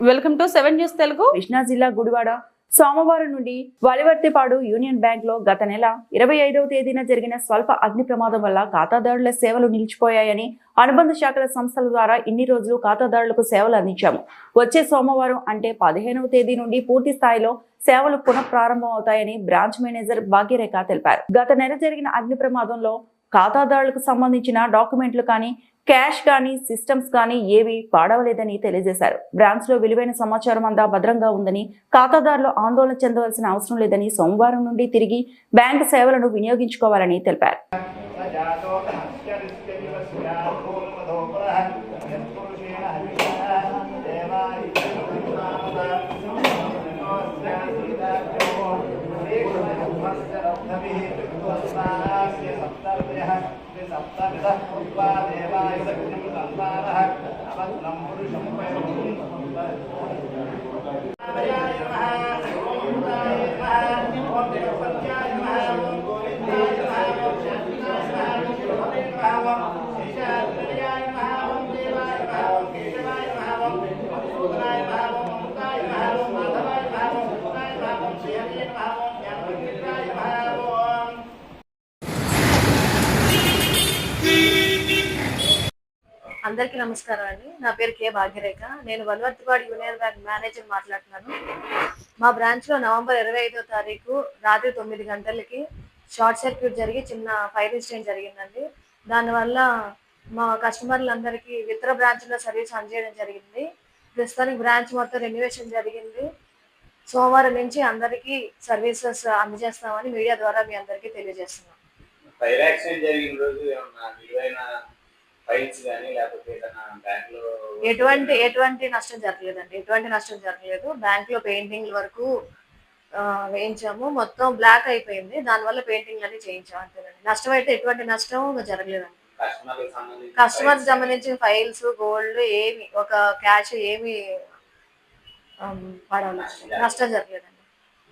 Welcome to 7 news Telugu. Krishna జిల్లా గుడివాడ సోమవారం నుండి వలివర్తిపాడు యూనియన్ బ్యాంక్ లో గత నెల 25వ తేదీన జరిగిన స్వల్ప అగ్ని ప్రమాదం వల్ల ఖాతాదారుల సేవలు నిలిచిపోయాయని అనుబంధ శాఖల సంస్థల ద్వారా ఇన్ని రోజులు ఖాతాదారులకు సేవలు అందించాము. వచ్చే సోమవారం అంటే 15వ తేదీ నుండి పూర్తి స్థాయిలో సేవలు పునఃప్రారంభం అవుతాయని బ్రాంచ్ మేనేజర్ భాగ్యరేఖ తెలిపారు. గత నెల జరిగిన అగ్ని ప్రమాదంలో ఖాతాదారులకు సంబంధించిన డాక్యుమెంట్లు కానీ క్యాష్ కానీ సిస్టమ్స్ కానీ ఏవి పాడవలేదని తెలియజేశారు. బ్రాంచ్ లో విలువైన సమాచారం అంతా భద్రంగా ఉందని, ఖాతాదారులు ఆందోళన చెందవలసిన అవసరం లేదని, సోమవారం నుండి తిరిగి బ్యాంకు సేవలను వినియోగించుకోవాలని తెలిపారు. అందరికీ నమస్కారం అండి. నా పేరు కే భాగ్యరేఖ. నేను వలివర్తిపాడు యూనియన్ బ్యాంక్ మేనేజర్ మాట్లాడుతున్నాను. మా బ్రాంచ్లో నవంబర్ 25వ తారీఖు రాత్రి 9 గంటలకి షార్ట్ సర్క్యూట్ జరిగి చిన్న ఫైర్ ఇన్సిడెంట్ జరిగిందండి. దానివల్ల మా కస్టమర్లందరికీ ఇతర బ్రాంచ్లో సర్వీస్ అందజేయడం జరిగింది. ప్రస్తుతానికి బ్రాంచ్ మొత్తం రెన్యువేషన్ జరిగింది. సోమవారం నుంచి అందరికీ సర్వీసెస్ అందజేస్తామని మీడియా ద్వారా మీ అందరికీ తెలియజేస్తున్నాం. ఫైర్ యాక్సిడెంట్ జరిగిన రోజు ఎటువంటి నష్టం జరగలేదండి. ఎటువంటి నష్టం జరగలేదు. బ్యాంక్ లో పెయింటింగ్ వరకు వేయించాము. మొత్తం బ్లాక్ అయిపోయింది. దానివల్ల పెయింటింగ్ అన్ని చేయించాము అంతేనండి. నష్టం అయితే ఎటువంటి నష్టం జరగలేదండి. కస్టమర్ సంబంధించిన ఫైల్స్, గోల్డ్ ఏమి, ఒక క్యాష్ ఏమి పడవలేదు. నష్టం జరగలేదండి.